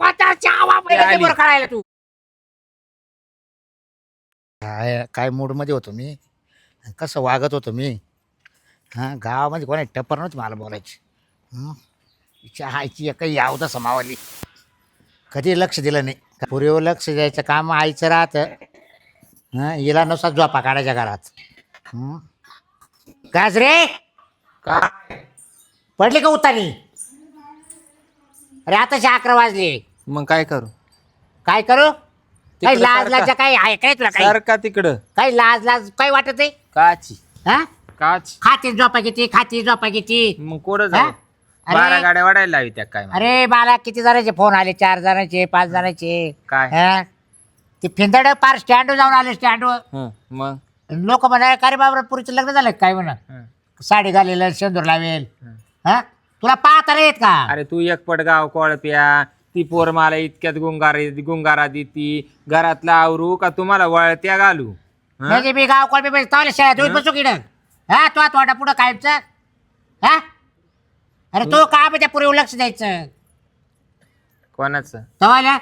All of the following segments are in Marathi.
कोताच्या आवाज काढायला तू काय मूड मध्ये होतो मी, कसं वागत होतो मी. हां, गावामध्ये कोणी टप्पर नव्हती मला बोलायची. हिच्या आईची काही यावं समावली, कधी लक्ष दिलं नाही. पुरेवर लक्ष द्यायचं काम आईचं राहतं. हां, हिला नुसार झोपा काढायच्या घरात. काज रे काय पडली का उतारी? अरे आताचे 11 वाजले. मग काय करू? काय करू? काही तिकडं लाज सारखा. लाज काय आहे काय तुला? काही सारखा तिकडं काही लाज लाज काय वाटत आहे? काची हा, काच खाती झोपा किती, खाती झोपा किती. मग कोण हा? जाऊ? अरे. 12 गाड्या वाढायला लावी त्या काय मला? अरे मला किती जणांचे फोन आले, 4 जणांचे, 5 जणांचे. काय? हा? ते फिंदड पार स्टँडवर जाऊन आले. स्टँडवर मग लोक म्हणाले का रे बाबा पुरीचं लग्न झालं काय म्हणा, साडी घालेलं शेंदूर लावेल. हा, तुला पाहता रे येत का? अरे तू एकपट गाव कोळप्या, ती पोर मला इतक्यात गुंगारा देती. घरातला आवरू का तुम्हाला वळत्या घालू? हं? म्हणजे मी गाव कोण तवाला शेळ्या तुम्ही बसू किड. हा, तो थोडा पुढं कायमचा. हा, अरे तो का त्या पुरीवर लक्ष द्यायचं कोणाचं? तवाला?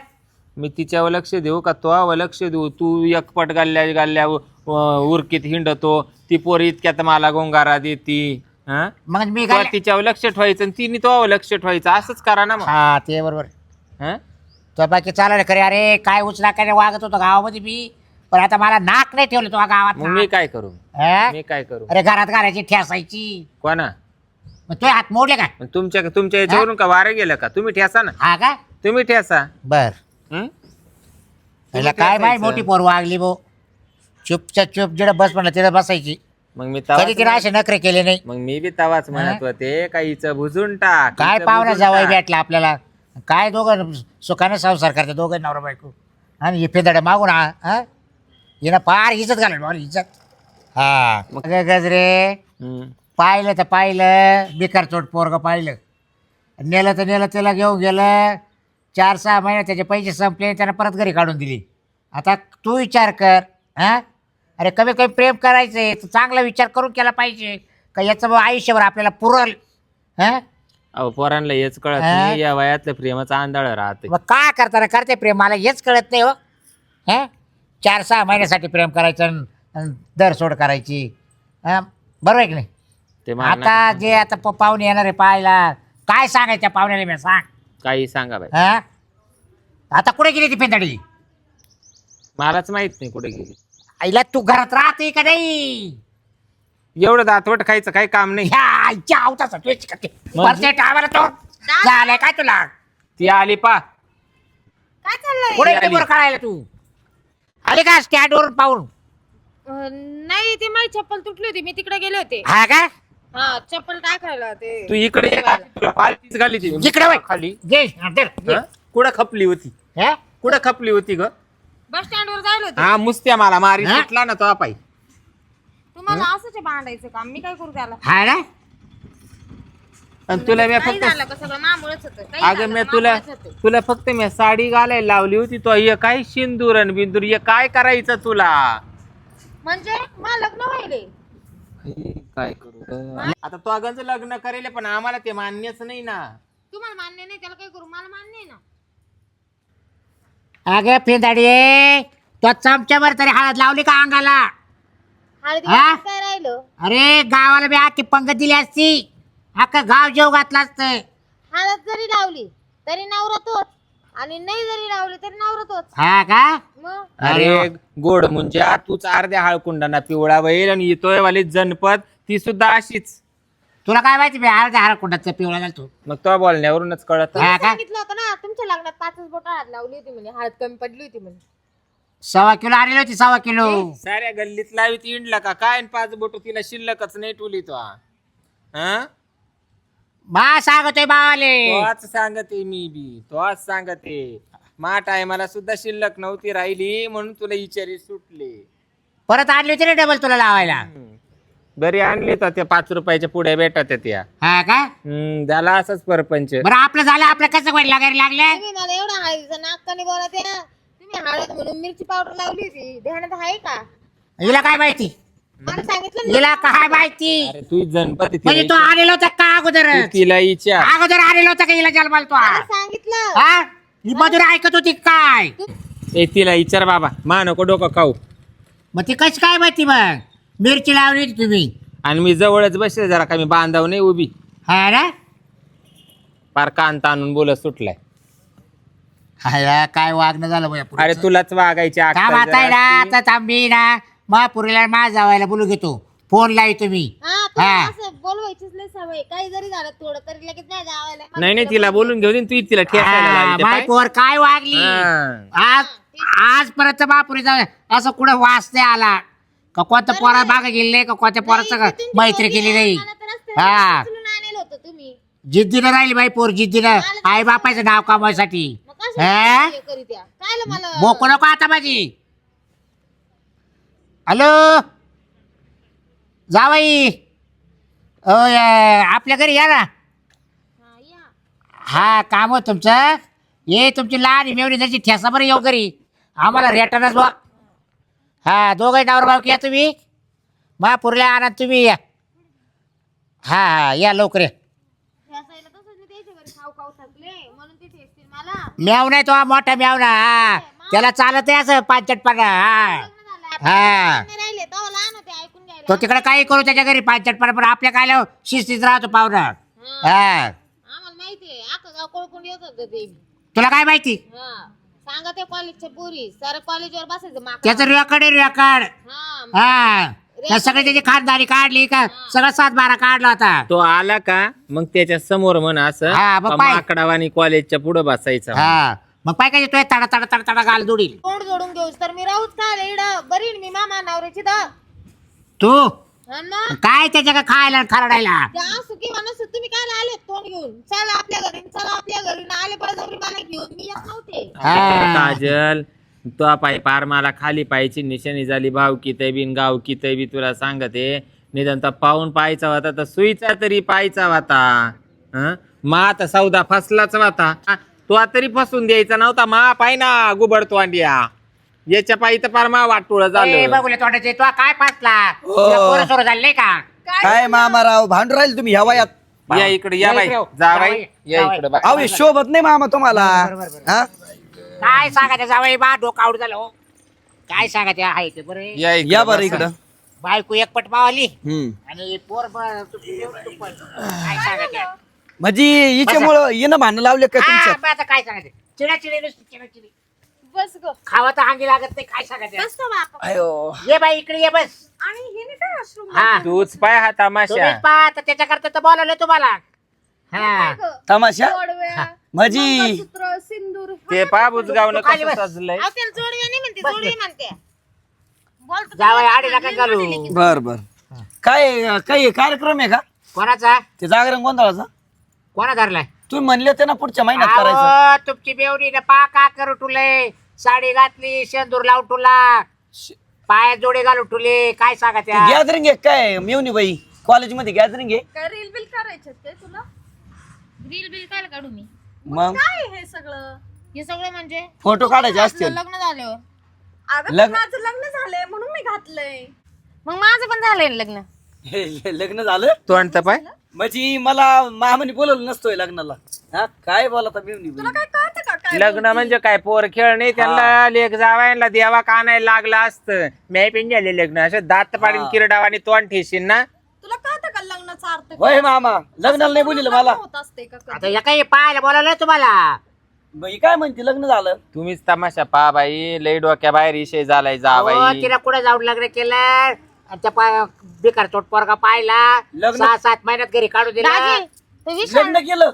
मी तिच्यावर लक्ष देऊ का तो लक्ष देऊ? तू एकपट गाल्ल्या उरकीत हिंडतो, ती पोर इतक्यात मला गुंगारा देती. हं? मग मी तुला काय? तिच्यावर लक्ष ठेवायचं आणि तिने तो लक्ष ठेवायचं. असंच करा ना मग. हा ते बरोबर. हं? तो बाकी चालला खरे. अरे काय उचला काय वागत होतो गावामध्ये मी, पण आता मला नाक नाही ठेवलं तो गावात. मग मी काय करू? हा? मी काय करू? अरे घरात घालायची ठेसायची. कोणा? मग तो हात मोडले का? मग तुमच्या याच्यावरून का वारं गेलं का? तुम्ही ठेसा ना, हा का? तुम्ही ठेसा. बर, हं? त्याला काय माहिती ठेसायचं. मोठी पोर वागली भो. चुपच्या चुप जिडं बस म्हणलं तिथं बसायची. मग मी कधी तिने तवाच असे नखरे केले नाही. मग मी बी तवाच म्हणत होते काहीच बुजून टाक. काय हिचं पाहुणा बुजून जावई टाक. भेटला आपल्याला. काय दोघं सुखाने संसार करते, दोघं नवरा बायको. आणि हे फेदडे मागून हिनं फार इज्जत घालत मला इज्जत. हा गजरे हं. पाहिलं तर पाहिलं, बेकार चोट पोरग पाहिलं. नेलं तर नेलं, त्याला घेऊन गेलं. 4-6 महिने त्याचे पैसे संपले, त्यानं परत घरी काढून दिली. आता तू विचार कर. हा, अरे कमी कमी प्रेम करायचंय तर चांगला विचार करून केला पाहिजे का याचं आयुष्यभर आपल्याला पुरल. हा, अहो पोरांना हेच कळत हा? नाही, या वयातलं प्रेमाचं आंधळ राहते. मग काय करताना करते प्रेम, मला हेच कळत नाही हो. हा, 4-6 महिन्यासाठी प्रेम करायचं आणि दर सोड करायची. हा, बरोबर आहे की नाही? ते मला आता नका जे आता पाहुणे येणार आहे पाहायला, काय सांगायच्या पाहुण्याला मी सांग. काही सांगा बाई. हा, आता कुठे गेली ती पेंदाडी? मलाच माहित नाही कुठे गेली. आईला तू घरात राहते का नाही? एवढं दातवट खायचं काही काम नाही. ह्या आईच्या आवताचा तुझी करते म्हणजे? परसेंट आम्हाला तो झालाय काय तुला? ती आली पा. काय चाललंय? कुठे आली. टेबल काढायला तू आली का स्टँड वरून पाहून? नाही ते माझी चप्पल तुटली होती, मी तिकडे गेले होते. हा का? हा चप्पल टाकायला ते. तू इकडे ये. तुला पालथीच घाली ती. जिकडे वळ. खाली घे, हा, धर, घे. हं? कुठं खपली होती? हा? कुठं खपली होती ग? बस स्टँड वर जायला होते. हा मुस्त्या मला मारी हं? सुटला ना तो पाय. तुम्हाला असंच आहे भांडायचं काम, मी काय करू त्याला? हा ना? आणि तुला मी काही फक्त झालं का सगळं मामुळेच होतं. काही अगं झालं मी का तुला मामुळेच होतं. तुला फक्त मी साडी घालायला लावली होती. तो हे काय सिंदूर आणि बिंदूर हे काय करायचं तुला? म्हणजे मला लग्न व्हायले. काय करू आता? तो अगंच लग्न करेल पण आम्हाला ते मान्यच नाही ना. तुम्हाला मान्य नाही त्याला काय करू? मला मान्य आहे ना. अगे पेंदाडी, तो चमच्यावर तरी हळद लावली का अंगाला? हळदी हा? काय राहिलं? अरे गावाला बी आखी पंगत दिली असती, अख्खा गाव जेव घातला असत. हळद जरी लावली तरी नवरा तोच, आणि नाही जरी लावली तरी नवरा तोच. हा का? मग अरे गोड म्हणजे तूच अर्ध्या हळकुंडाना पिवळा बैल आणि येतोय वाली जनपद ती सुद्धा अशीच. तुला काय माहिती मी अर्ध्या हार कुंडाचा पिवळा घालतो. मग तो बोलण्यावरूनच कळत. हा का? सांगितलं होतं ना तुमच्या लग्नात 5 बोट हळद लावली होती म्हणे, हळद कमी पडली होती म्हणे. 1.25 किलो आणली होती, 1.25 किलो. साऱ्या गल्लीत लावीत इंडला का काय? 5 बोट तिला शिल्लकच नाही टुली तो. हा मा सांगतोय बावाले. तोच सांगते मी बी, तोच सांगते. मा टायमाला सुद्धा शिल्लक नव्हती राहिली म्हणून तुला इचारी सुटले. परत आणली होती रे डबल तुला लावायला. बरी आणली तर त्या 5 रुपयाच्या पुढे भेटत त्या. हा का? झाला असंच परपंच. बरं आपलं झालं, आपलं कसं वाईट लागायला लागलं? तुम्ही मला एवढा हळदीचं नाकाने बोलत आहे ना. तुम्ही हळद म्हणून मिरची पावडर लावली होती, ध्यानात आहे का? हिला काय माहिती? मला सांगितलं ना. हिला काय माहिती? अरे तू जनपद म्हणजे तो आलेला होता का अगोदर? तिला विचार. अगोदर आलेला होता का हिला जन्माला तो? मला सांगितलं. हा, मी मधुर ऐकत होती काय? ए तिला विचार बाबा, मा नको डोकं खाऊ. मग ती कशी काय माहिती मग? मिरची लावली होती तुम्ही. आणि मी जवळच बसले जरा का मी बांधाव नाही उभी. हा ना. पार कान ताणून बोलत सुटलाय. हाय काय वागणं झालं बघा. अरे तुलाच वागायची काम अक्कल आता आहे जरा ना, असती. आता थांबी ना. महापुरीला मा जावायला बोलू घेतो. फोन लाई तुम्ही. हा हा. तुम्ही असं बोलवायचीच नाही सवय. काही जरी झालं थोडं तरी लगेच नाही जावायला. नाही तिला बोलून घेऊ दे, तू तिला ठेसायला लावली ते माय पाय. पोर काय वागली. हा. आज परत महापुरी जाऊ असं कुठं वास नाही आला का? कोणत्या पोरा मागे गेले का? कोणत्या पोराचं मैत्री केली नाही. हा. होतं तुम्ही जिद्दीनं राहिली बाई पोर, जिद्दीनं आई बापाचं नाव कमवायसाठी. मग कसं हा? हे करीत्या? कायला मला बोको नको आता माझी. हॅलो जावाई, आपल्या घरी या ना. हा, या. हा काम होत तुमचं. ये तुमची लहान मेवणी त्याची ठेसा बरं येऊ घरी. आम्हाला रेटनच बा. हा दोघं डावर भाव या तुम्ही. महापुरला आणा तुम्ही या. हा हा या लवकर या. ह्या साईडला तसंच मी द्यायचे घरी खाऊ खाऊ थकले म्हणून ते ठेचतील मला. मेव नाही तो मोठा मेवना. हा त्याला चालत आहे असं पाचटपणा. हा लग्न झालं हा. आपलं नाही राहिले तेव्हा लहान होते ऐकून घ्यायला. तो तिकडे काही करू त्याच्या घरी पाचटपणा, पण आपल्या काय शिस्तीत राहतो पाहुणा. हा आम्हाला माहितीये अख्खं गाव कोळपून येत होतं ते. तुला काय माहिती? हा सांगा ते कॉलेजच्या पुरी सारं कॉलेजवर बसायचं माका. त्याचं रेकॉर्ड आहे रेकॉर्ड. हा हा त्या सगळी त्याची खानदारी काढली का? सगळं 7-12 काढला होता. तो आला का मग त्याच्या समोर म्हण असं हा, मग पाय. आकडावानी कॉलेजच्या पुढे बसायचं. हा मग पाय काय तो तडा तडा तडा तडा गाल दुडील. तोंड जोडून घेऊस तर मी राहूच काय इड बरी मी मामा नवऱ्याची दा. तू हा ना. काय त्याच्या का खायला खरडायला? त्या असू किंवा नसू तुम्ही काय आले तोंड घेऊन? चला आपल्या घरी, चला आपल्या घरी. ना आले बळजबरी मला घेऊन मी येत नव्हते. हा. काजल तो पाय पार मला खाली पायची निशाणी झाली. भाव किती बिन गाव किती बी तुला सांगते. निदान तर पाहून पाहायचा होता तर सुईचा तरी पाहायचा होता. मा आता सौदा फसलाच होता. तो तरी फसून द्यायचा नव्हता. मा पाय ना गुबडतो अंडिया याच्या पायी तर पार मा वाटोळ ए, झालं. बघूले तोंडाचे तो काय फासला? हो. पोरं सोरं झाले नाही का? काय मामाराव भांडू राहील तुम्ही ह्या वयात? या इकडे या बाई, इकडे जा जावई, बाई, या जावई. इकडे बाई. अहो हे शोभत नाही मामा तुम्हाला. हा? काय सांगायचं जावई बा डोकं आउट झालं हो. काय सांगायचं आहे ते बरं. या इकडे या बरं बसा. इकडं. बायको एकपट मावली हम्म. आणि पोर काय सांगायचं? म्हणजे हिच्यामुळं येणं भांडण लावले का तुमच्यात? आता काय सांगायचं? चिडाचिडी नुसती चिडाचिडी. बस ग खावा तर हांगी लागत नाही. काय सांगायचं? बस तो बाप. अयो ये बाई इकडे ये बस. आणि हे नाही काय अश्रू हा तूच पाय हा तमाशा. तुम्हीच पाहा तर त्याच्याकरता तर बोलवलं तुम्हाला. हा तमाशा जोडव्या म्हणजे मंगळसूत्र सिंदूर. ते पाबूच गावनं खाली कसं बस. सजलंय. अहो, त्याला जोडव्या नाही म्हणते जोडवी म्हणते. बोलतो जावई आडी नका घालू. बर बर. काय काही कार्यक्रम आहे का कोणाचा? ते जागरण गोंधळाचा? कोणा धरलाय? तुम्ही म्हणले होते ना पुढच्या महिन्यात करायचं. अहो, तुमची बेवडी पा का करू टुले. साडी घातली शेंदूर लावून टुला. पायात जोडे घालून टुले. काय सांगा त्या? गॅदरिंग आहे काय मेवणी बाई? कॉलेजमध्ये गॅदरिंग आहे काय रील बिल करायचे ते तुला? रील बिल काय काढू मी? मग काय हे सगळं? हे सगळं म्हणजे फोटो काढायचे असतील. लग्न झाल्यावर. लग्न माझं लग्न झालंय म्हणून मी घातलंय. मग माझं पण झालंय लग्न. लग्न झालं तोंड तर पाय. म्हणजे मला मामाने बोलवलं नसतोय लग्नाला. हा काय बोला मेवणी बाई? काय कळतं का काय? लग्न म्हणजे काय पोर खेळ नाही. त्यांना लेख जावायला देवा का नाही लागलं असतं. मी पण झाले लग्न असं दात पाडून हा. किरडावानी तोंड ठेशील ना. तुला कळतं का लग्नाचा अर्थ होय मामा लग्नाला नाही बोलिलं मला. होत असते का? आता या काही पाहायला बोलावलंय तुम्हाला. बाई काय म्हणते लग्न झालं? तुम्हीच तमाशा पा बाई. लई डोक्या बाहेर विषय झालाय अहो, जावाई. तिला कुठे जाऊन लग्न केलं आणि त्या बेकार चोट पोरगा पाहिला. लग्न- 6-7 महिन्यात घरी काढून दिला. दाजी, तो विशाल लग्न केलं?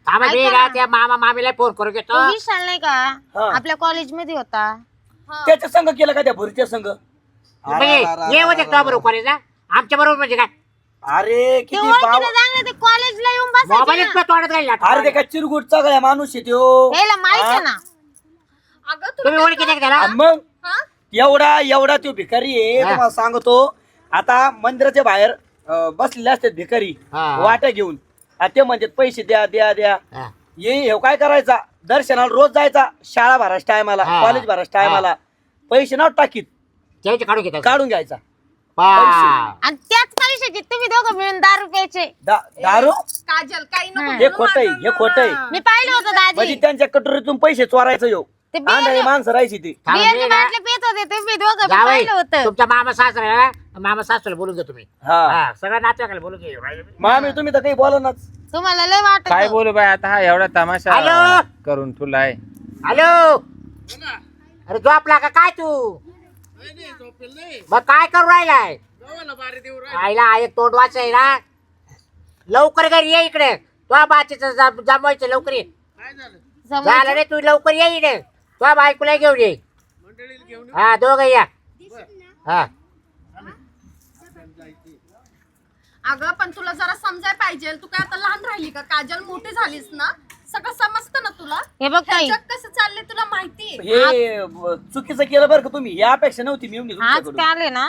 थांबा ऐका मी ना. त्या मामा मामीला फोन करून घेतो. तो विशाल नाही का हा. आपल्या कॉलेज मध्ये होता. त्याच्या संघ केलं का त्या भुरीच्या संघ? म्हणजे ये होते तो बरोबर कॉलेजला. आमच्या बरोबर म्हणजे काय? अरे ते किती ओळखीचं बाव. चांगलं ते कॉलेजला येऊन बसायचे मोबाईलच ना. तोंडात घालला. अरे ते काय चिरगुट सगळ्या माणूस आहे त्यो. ह्याला माहित आहे ना. तुम्ही ओळखी नाही का त्याला? आणि मग एवढा तो भिकारी आहे हा. तुम्हाला सांगतो. आता मंदिराच्या बाहेर बसलेले असतात भिकारी हा. वाट्या घेऊन. आणि ते म्हणतात पैसे द्या द्या द्या. हा. हे काय करायचा दर्शनाला रोज जायचा. शाळा भरायच्या टायमाला हा. कॉलेज भरायच्या टायमाला पैसे नाव टाकीत त्याचे काढून घेतात. काढून घ्यायचा. आणि त्याच पैशाचे तुम्ही दोघं मिळून 10 रुपयाचे. दारू काजल काही नको हे बोलू खोटं आहे, माझं हे खोटं आहे. ना. मी पाहिलं होतं म्हणजे दाजी त्यांच्या कटोरीतून पैसे चोरायचं यो ते बियर- आंधळी माणसं राहायची ती बियरचे बाटले पित होते तुम्ही दोघं. मी जावई पाहिलं होतं. तुमच्या मामा सासरा मामा सासूला बोलून घ्या तुम्ही हा सगळ्या नातेवाईकाला बोलून घ्या मामी तुम्ही तर काही बोलनाच. तुम्हाला लय वाटत काय बोलू बाय आता हा एवढा तमाशा हॅलो? करून तुला आहे. हॅलो अरे झोपला का काय तू मग काय करू राहिलाय आईला आहे तोंड वाचाय ना लवकर घरी ये इकडे तुझ्या बाचीच जमवायचं लवकर ये झालं रे तू लवकर ये इकडे तुझ्या बायकोला घेऊन ये हा दोघं या हा अगं पण तुला जरा समजाय पाहिजे. तू काय आता लहान राहिली का? काजल मोठी झालीस ना, सगळं समजतं ना तुला. हे बघ ताई जग कसं चाललंय तुला माहिती. हे चुकीचं केलं बरं का तुम्ही या अपेक्षा नव्हती मी आज तुमच्याकडून. ते आले ना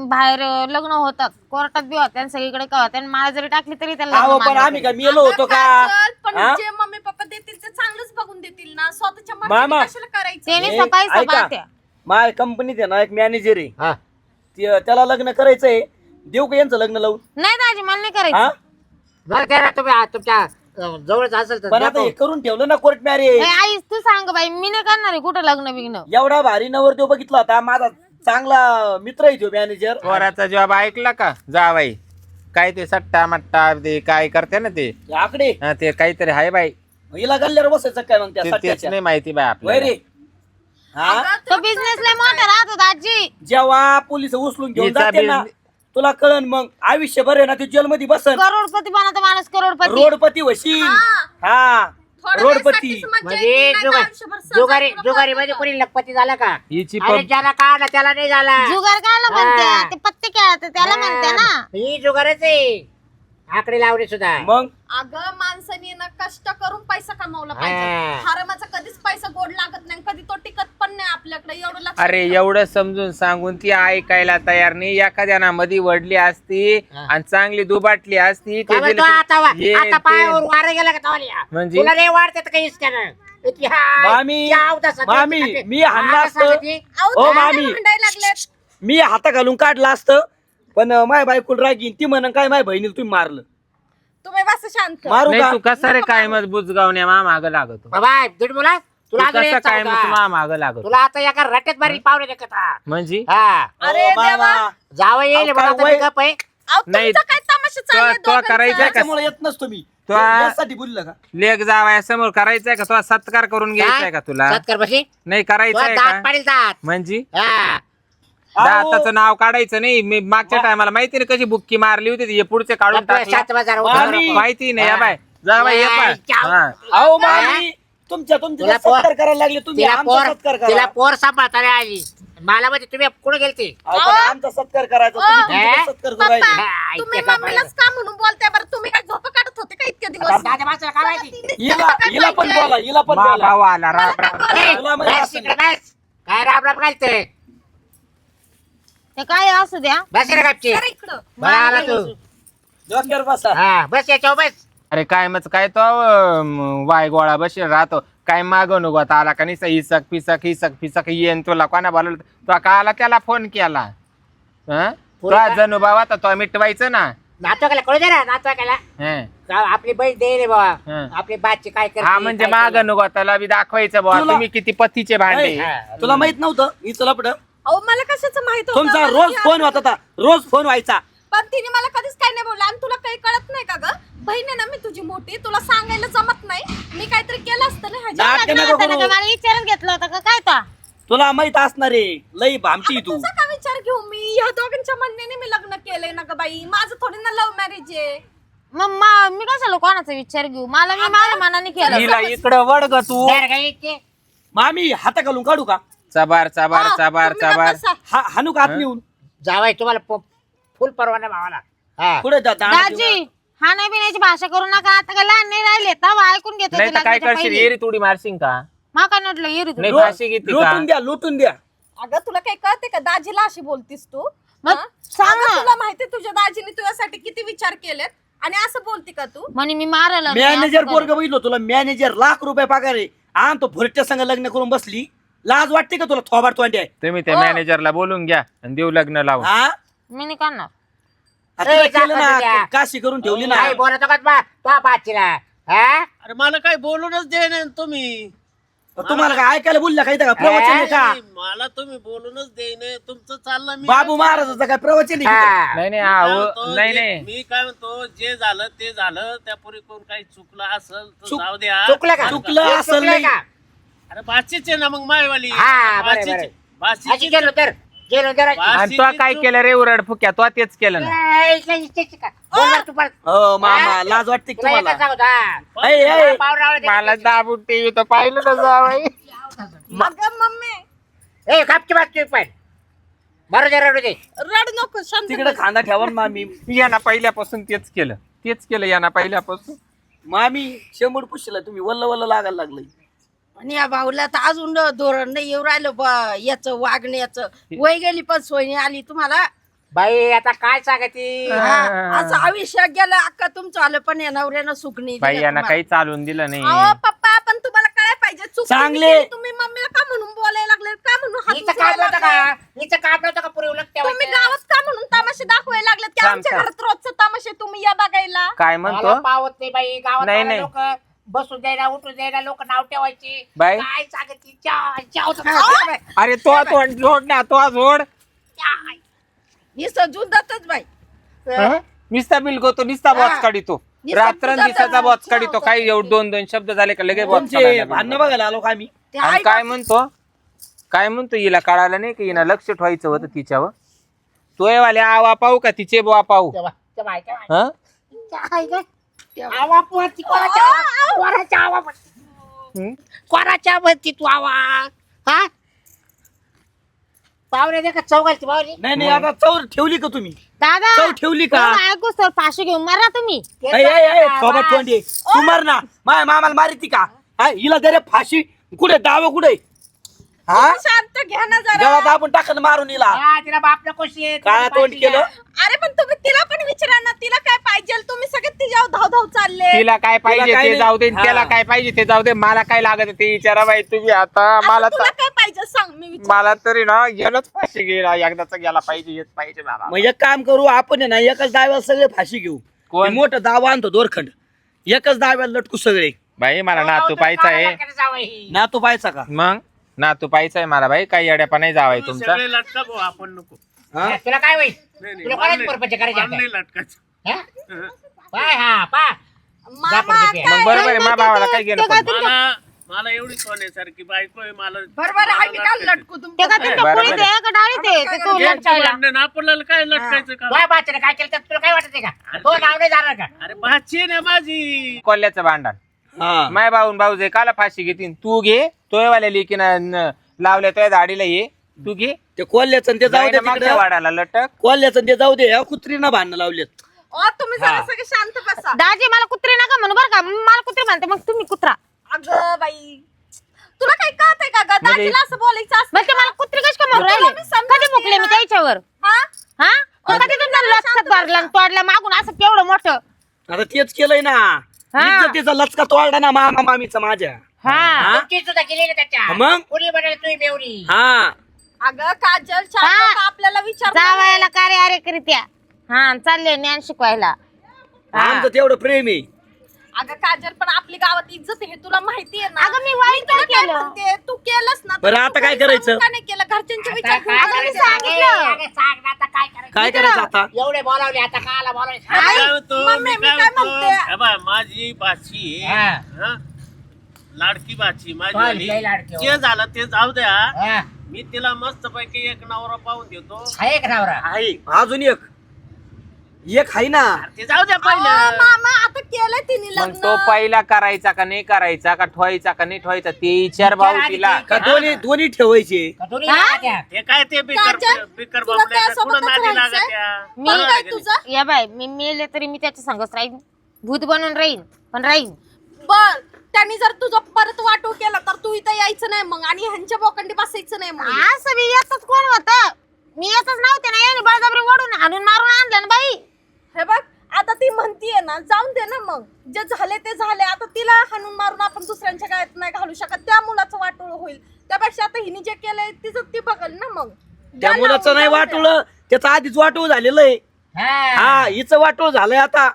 बाहेर लग्न होतात कोर्टात बी होते आणि सगळीकडे का होते आणि माळ जरी टाकली तरी त्याला लग्न अहो पण मान्य आम्ही होतं. काय मेलो होतो अगं का काजल, पण हा? जे मम्मी पप्पा देतील ते चांगलंच बघून देतील ना. स्वतःच्या मामा. मर्जीने कशाला करायचं? त्याने हे, सफाई ऐका. सपात्या माझ्या कंपनीत आहे ना एक मॅनेजर आहे हा त्याला लग्न करायचंय देऊ का यांचं लग्न लावून नाही दाजी मला नाही करायचं. हा बरं करा तुम्ही तुमच्या जवळच असेल तर पण द्या आता हे तो. करून ठेवलं ना कोर्ट मॅरेज ए, आई तू सांग बाई मी नाही करणार आहे कुठं लग्न बिग्न. एवढा भारी नवर तो बघितला होता माझा चांगला मित्र आहे तो मॅनेजर पोराचा जॉब ऐकला का जावाई काय ते सट्टा मट्टा ते काय करते ना ते आकडे हा, ते काहीतरी आहे बाई हिला गल्ल्यावर बसायचं काय मग त्या तेच सट्ट्याच्या नाही माहिती बाई वय आपल्याला रे हा अगं, तो बिझनेस लय मोठा राहतो दाजी. जेव्हा पोलिस उचलून घेऊन हिचा जाते ना business- तुला कळन मग आयुष्यभर आहे ना तू जेलमध्ये बसन करोडपती बनतो माणूस करोडपती. रोडपती वशील हा थोड्या रोडपती वेळेसाठीच मज्जा म्हणजे येते, नाही तर आयुष्यभर सहज जुगारी आपलं जुगारी मध्ये बघायचं. कोणी लखपती झाला का हिची अरे ज्याला काढला त्याला नाही झाला जुगार कायला म्हणते हा. ते पत्ते खेळते त्याला म्हणते ना. ही जुगारच आहे आकडे लावले सुद्धा मग अगं माणसाने ना कष्ट करून पैसा कमवला हा. पाहिजे. हरमाचा कधीच पैसा गोड लागत नाही, कधी तो टिकत पण नाही आपल्याकडे. एवढं लक्षात अरे ठेव. एवढं समजून सांगून ती ऐकायला तयार नाही एखाद्या मध्ये वडली असती हा. आणि चांगली दुबाटली असती का ते बरं तो दिलं- आता हे आता ते- पायावर वारा गेला का तवाल्या? म्हणजे? तुला नाही वाढते तर काहीच त्यानं. इतकी हाय, मामी, इतकी अवदासा, मामी, इतकी- मी हाणलं आता असतं. सांगते, अहो, ओ, दादा मामी. भांडायला लागलेत. मी हाता घालून काढलं असतं पण माय बायकोल रागीन ती म्हण काय माय बहिणीला तुम्ही मारलं तुम्ही बस शांत. मारू नाही का तू कसा रे काय मग बुजगावण्या मा माग लागतो बाबा दीड मुला तू तुला अजून कसा एक काय सांगू मग का? मा माग लागतो तुला आता एका रट्यात मारी पावरे देखत म्हणजे हा अरे ओ, देवा. मामा. जावं येईल अहो, बघा काय आता वय- मी गप्प आहे. अहो, नाही, तुमचा काय तमाशा चाललाय तो दोघांचा? करायचा का? त्याच्यामुळे येत नसतो मी तो- यासाठी बोललं का लेख जावाय समोर करायचंय का तुला सत्कार करून घ्यायचाय का तुला सत्कार बशी नाही तुला करायचंय दात का पाडील दात म्हणजे हा दाताचं नाव काढायचं नाही मी मागच्या टायमाला माहिती नाही कशी बुक्की मारली होती हे पुढचे काढून टाकलं सात बाजार मामी. माहिती नाही या बाय जावाय ये पाय. हा. अहो मामी तुमच्या तुला सत्कार करायला लागले तुम्ही तिला आमचा पोर सत्कार तिला करा पोर सांभाळता नाही आली मला म्हणजे तुम्ही कुठे गेलते अहो, पण आमचा सत्कार करायचा तुम्ही तुमचा हा? सत्कार करू राहिले. हा, तुम्ही इतके का मम्मीलाच का म्हणून बोलताय बरं? तुम्ही काय झोपा काढत होते का इतके दिवस? दादा माणसाला काय माहिती हिला पण बोला हिला पण मा बोला भाऊ आला राम राम ए, तुला माहिती बस असेल. इकडे बस. काय राम राम घालते ते काय असू द्या. बस रे गपची जरा इकडं. बरं आला तू डोक्यावर बसा हा बस याच्यावर बस अरे काय मग काय तो वाय गोळा बसेल राहतो काय माग नको आला का निसा हिसक पिसक येन तुला कोणा बोलवलं तो का आला त्याला फोन केला हं? तुला जणू बाबा तर तो मिटवायचं ना नातवाकाला कळू दे ना नातवाकाला हं. आपली बहीण दे रे बाबा हं. आपली बाची काय करते हा म्हणजे काय माग केलं. नको त्याला बी दाखवायचं बाबा तुला- तुम्ही किती पतीचे भांडे ए, हा. तुला माहित नव्हतं हिचं लपड अहो, मला कशाचं माहित होतं? तुमचा मला रोज ती फोन होता रोज फोन व्हायचा पण तिने मला कधीच काही नाही बोललं. आणि तुला काही कळत नाही का ग? बहीण आहे ना मी तुझी मोठी, तुला सांगायला जमत नाही. मी काहीतरी केलं असतं ना ह्याच्या. नाटकं लग्न नको होतं ना करू. का? मला विचारच घेतलं होतं का काय तो तुला माहित असणार आहे लई भामटी तू तुझा का विचार घेऊ मी? ह्या दोघांच्या म्हणण्याने मी लग्न केलंय ना ग बाई. माझं थोडी ना लव्ह मॅरेज आहे. मग मी कशाला कोणाचा विचार घेऊ मला मी माझ्या मनाने केलं. हिला इकडं वड ग तू दे रे काही इतके. मामी हाता घालून काढू का चबार चबार हा, चबार तुम्ही चबार गप्प बसा. हानू का हात नेऊन जावाय तुम्हाला फुल परवाना भावाला हा पुढे दाजी हा नाही बिनाची भाषा करू नका. आता काय लहान नाही राहिले तवा ऐकून घेतो नाही तर काय करशील एरी तुडी मारशील का मा काय नटलं येरी तू नाही फाशी घेते का लुटून द्या लुटून द्या अगं तुला काही कळते का? दाजीला अशी बोलतीस तू? मग हा? सांग अगं, ना. तुला माहिती तुझ्या दाजीने तुझ्यासाठी किती विचार केलेत आणि असं बोलती का तू? म्हणे मी मारायला नाही, मॅनेजर असं पोरग करेल. बघितलं तुला मॅनेजर ₹1,00,000 पगार आहे आण तो भुरट्या संग लग्न करून बसली लाज वाटते का तुला थोबाड तोंडी आहे तुम्ही त्या मॅनेजरला बोलून घ्या आणि देऊ लग्न लावून हा मी नाही करणार. आता ए, केलं जा ना द्या. काशी करून ठेवली ना काय बोलतो का तो पाचीला हा अरे मला काय बोलूनच दे ना तुम्ही. तुम्हाला काय ऐकायला बोलल्या काही का प्रवचन आहे का मला तुम्ही बोलूनच दे ना. तुमचं चाललं मी बाबू महाराजाचं काय प्रवचन आहे का? हा. नाही नाही काय अहो, म्हणतो, नाही जे- नाही मी काय म्हणतो जे झालं ते झालं. त्यापूर्वी कोण काही चुकलं असेल तर चुक- जाऊ द्या. चुकलं का चुकलं हे असेल चुकलं नाही. का अरे बाचीच आहे ना मग मायवाली. हा, बरं, बाचीच- बरं. बाचीची- अशी गेलो तर आणि तो काय केलं रे उरड फुक्या तो तेच केलं ना. बोलणार तू पण हो मामा लाज वाटते की तुला एकच तुम्हाला सांगतो, हा. ऐ, ऐ, पावरावळं दे. मला दाबून टीव्ही तर पाहिलं ना जावई. अगं मम्मी ए कापची बात तुम्ही पण बरं जरा रडू दे रड नको, शांत तिकडे बस. खांदा ठेवा ना मामी याना पहिल्यापासून तेच केलं याना पहिल्यापासून. मामी शेंबूड पुशीला तुम्ही वल्ल वल्ल लागायला लागलं आणि या भाऊला तर अजून धोरण नाही येऊ राहिलं याचं वागण्याचं. वय गेली पण सोय नाही आली तुम्हाला. बाई आता काय सांगती असं आयुष्य गेलं अक्का तुमचं आलं पण या नवऱ्यानं सुख नाही बाई दिलं यांना तुम्हाला. काही चालून दिलं नाही. अहो पप्पा पण तुम्हाला काय पाहिजे चूक चांगले. तुम्ही केली, तुम्ही मम्मीला का म्हणून बोलायला लागले, का म्हणून हात हिचं उचलायला काम नव्हतं लागले? का हिचं काम नव्हतं का पुरे उलट तुम्ही ठेवायचं? गावात का म्हणून तमाशे दाखवायला लागलेत की थांब, आमच्या थांब. घरात रोजचं तमाशे तुम्ही या बघायला. काय मला म्हणतो पावत नाही बाई गावात नाही, नाही. लोक बसून द्यायला उठून द्यायला लोक नाव ठेवायचे बाई. काय सांगती चाव अरे तो तोंड जोड ना तो जोड. ही सजून जातच बाई. निस्ता बिलगतो निस्ता बॉच काढितो निस्ता रात्र तुझा दिसाचा दरवाजा बॉच काढितो काही एवढं दोन शब्द झाले का लगेच बॉच तुमचे भांडणं बघायला आलो का आम्ही ते आणि आई काय म्हणतो हिला कळालं नाही की हिला लक्ष ठेवायचं होतं तिच्यावर. तोय वाले आवा पाहू का तिचे बुवा पाहू हं? हं? कोणाच्या म्हणती तू आवा हा पावरे दे का चौघालती पावरे नाही नाही आता चौर ठेवली का तुम्ही दादा चौ ठेवली का ऐकू सर फाशी घेऊन मारा तुम्ही. ऐ, ऐ, ऐ, थोबाड तोंडी तू मार ना माय मामाला मारिती का हा, हिला दे रे फाशी कुठे दाव कुठे हा शांत घ्या ना जरा. गावात आपण टाकन मारून हिला तिला बाप नको शेत काय तोंड केलं अरे पण तुम्ही तिला पण विचारा ना, तिला काय पाहिजे. तुम्ही सगळे तिच्यावर धाव धाव चालले. तिला काय पाहिजे काय ते नाही. जाऊ दे हा. त्याला काय पाहिजे ते जाऊ दे मला काय लागत ते विचारा बाई तुम्ही आता आता मला तुला तर काय पाहिजे सांग, मी विचार. मला तरी ना गेलंच फाशी गेला एकदाच गेला पाहिजे हेच पाहिजे मला. मग एक काम करू आपण आहे ना एकच दाव्याला सगळे फाशी घेऊ कोण? हे मोठं दावा आणतो दोरखंड एकच दाव्याला लटकू सगळे बाई मला नातू पाहायचा आहे ना तो पाहायचा का मग नातू पाहायचा आहे मला बाई काही येड्यापा नाही जावाय तुमचा. सगळे लटका भाऊ आपण नको. हा? तुला काय होईल नाही, नाही, तुला मला कोणाची नाही- परपंच करायची मला आता? नाही लटकायचं. हा? पाय हा पा मामा जा मग बरोबर आहे मा भावाला काय गेलं पण. मला एवढी सोन्यासारखी बायको आहे. मला बरोबर आम्ही काल लटकू ते तुमच्या का तुमच्या बरोबर पुढे आहे. ते का डाळीत आहे ते तो यांचं लटकायला. भांडण आपल्याला काय लटकायचं का? तुला बाच्याने काय केलं तर तुला काय वाटत का तो नाव नाही जाणार का अरे भाची ना माझी. कोल्ह्याचं भांडण हा माय भाऊन भाऊ जे काला फाशी घेतील तू घे तोयवाल्या लेकीनं लावल्या तो दाढीला ये तू घे ते कोल्ह्याचं आणि ते जाऊ दे जाईना मागच्या तिकडे वाड्याला लटक. कोल्ह्याचं आणि ते जाऊ दे ह्या कुत्रीनं भांडणं लावलेत ओ तुम्ही जरा सगळे शांत बसा. दाजी मला कुत्री नका म्हणू बरं का. मला कुत्री म्हणते मग तुम्ही कुत्रा. अगं बाई तुला काही कळतंय का ग? म्हणजे- दाजीला असं बोलायचं असतं म्हणजे मला कुत्री कशी काय म्हणून तुला राहिले मी समजावते कधी मुकले मी ना. त्याच्यावर हा? हा कधी तुमचं लक्षात धरलं तोडलं मागून असं केवढं मोठं. आता तेच केलंय ना हा. इज्जतीचा लचका तोडला ना मामा मामीचा माझ्या हा हा? तुमची सुद्धा केली ना त्याच्या मग? पुरी बनायला तुम्ही बेवरी हा अगं काजल हा. शांत का आपल्याला विचार जावायला कार्य अरे करीत्या हा चालले ज्ञान शिकवायला. आमचं तेवढं प्रेम आहे अगं काजल पण आपली गावात इज्जत आहे तुला माहिती आहे ना. अगं मी वाईट तुला काय काय केलं? म्हणते, तू केलंस ना. बरं, तर आता तू काय घरी करायचं? सांगून का नाही केलं घरच्यांचे विचार काय घेऊन करायचं? सांगितलं. अगं, सांग ना आता काय करायचं काय करायचं आता एवढे बोलावले आता काला बोलावले मी काय म्हणतो, मम्मी, मी मी काय काय म्हणतो, म्हणते? हे बघ, माझी बाची आहे. हा. हा? लाडकी बाची माझी काय वाली. लई लाडकी हो. जे झालं ते जाऊ द्या. हा मी तिला मस्त पैकी एक नवरा पाहून देतो. आहे का नवरा आहे अजून एक आहे ना ते जाऊ द्या अहो, पहिलं. मामा आता केलंय तिने मग लग्न. तो पहिला करायचा का नाही करायचा का ठेवायचा का नाही ठेवायचा ते विचार भाऊ विचार तिला. आधी का दोन्ही दोन्ही ठेवायचे का दोन्ही लागायच्या? हे काय ते बिकर काजल, बिकर तुला बाबड्याचं त्यासोबतच कुठं नादी राहायचंय? लागत त्या? मी पण बरोबर काय आहे का नाही? तुझं या बाय मी मेले तरी मी त्याच्या संगच राहीन भूत बनून राहीन पण राहीन. बर त्यांनी जर तुझं परत वाटू केला तर तू इथं यायचं नाही मग आणि ह्यांच्या बोकंडी बसायचं नाही मग. असं मी येतच कोण होत मी येतच नव्हते ना याने बळजबरी ओढून हाणून मारून आणलं ना बाई. हे बघ आता ती म्हणतीये ना जाऊन दे ना मग जे झाले ते झाले. आता तिला हाणून मारून आपण दुसऱ्यांच्या गायत नाही घालू शकत. त्या मुलाचं वाटोळ होईल त्यापेक्षा आता हिने जे केलंय तिचं ती बघल ना मग. त्या द्या मुलाचं लावून, नाही जाऊ द्या. वाटुळं त्याचं आधीच वाटोळ झालेलं आहे. हा हिचं वाटोळ झालंय आता.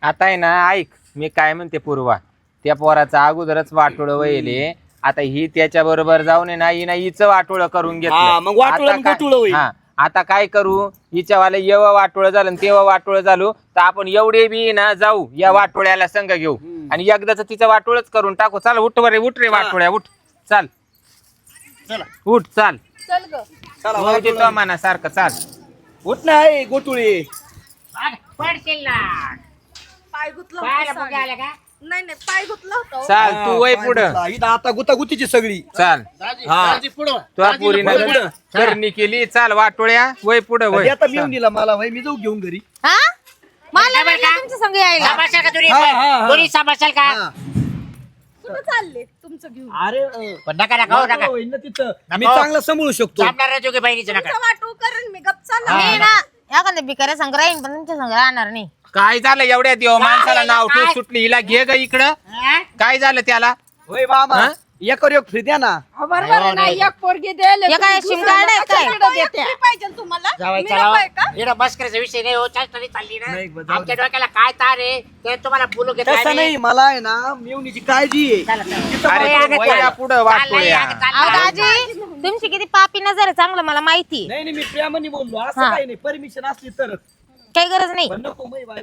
आता आहे ना ऐक मी काय म्हणते पूर्वा, त्या पोराचा अगोदरच वाटोळ वहिले, आता ही त्याच्या बरोबर जाऊन ना हिचं वाटोळ करून हा, घेतलं. मग वाटोळं आता काय- गोटोळं होईल. हा, आता काय करू, हिच्यावाला येवा वाटोळ झालं आणि तेव्हा वाटोळ झालो तर आपण एवढे बी ना जाऊ या वाटोळ्याला संघ घेऊ आणि एकदाच तिचं वाटोळच करून टाकू. चाल उठ बरे, उठ रे वाटोळ्या उठ, चाल उठ चाल, चल ग. चला होऊ दे तो मनासारखं चाल. उठ ना आहे गोटुळे. पडशील ना. पाय गुतला पायाला होता मुंग्या साडी. आल्या का? नाही नाही पाय गुतला होता. चाल तू वय पुढं इथं आता गुतागुतीची सगळी. चाल. पुढं तुझ्या पोरीनं वय पुढं. करणी केली, चाल वाटोळ्या वय पुढं वय. आता मी येऊन दिला मला वय, मी जाऊ घेऊन घरी. हा मला बरं का? म्हणलं तुमच्या संग यायला. सांभाळशाल का तुम्ही? हा, हा, हा. कोणी सांभाळशाल का? हा. कुठं चालले तुमचं घेऊन? अरे पण नका नका हो, नका. होईल ना तिथं. मी नको. चांगला सांभाळू शकतो. सामणार नाही तुझ्या बहिणीचं नका. तुमचं वाटू करेन मी, गप चाला. मी ना एखाद्या भिकाऱ्या संग राहीन पण तुमच्या संग राहणार नाही. काय झालं एवढ्या देव माणसाला नाव काय? तू सुटली, हिला घे ग इकडं. हा? काय झालं त्याला? होय मामा हा? एकर एक फ्री द्या ना. बरोबर आहे ना, एक पोरगी द्यायला हे काय तुम्ही शिमगा दुसऱ्याला आहे काय? कशाला देते? फ्री पाहिजे तुम्हाला? जावई मी चला. नको आहे का? इकडं मस्करीचा विषय नाही हो, चालतं चालली ना. नाही, जाऊ आमच्या डोक्याला काय तार आहे ते तुम्हाला बोलू घेत तसं नाही, मला आहे ना मेवणीची काळजी आहे. अरे तू वया पुढं वाटोळ्या. अहो दाजी तुमची किती पापी नजर आहे चांगलं मला माहिती. नाही नाही, मी प्रेमाने बोललो, असं हा. काही नाही. परमिशन असली तर काही गरज नाही. पण नको मै बाय.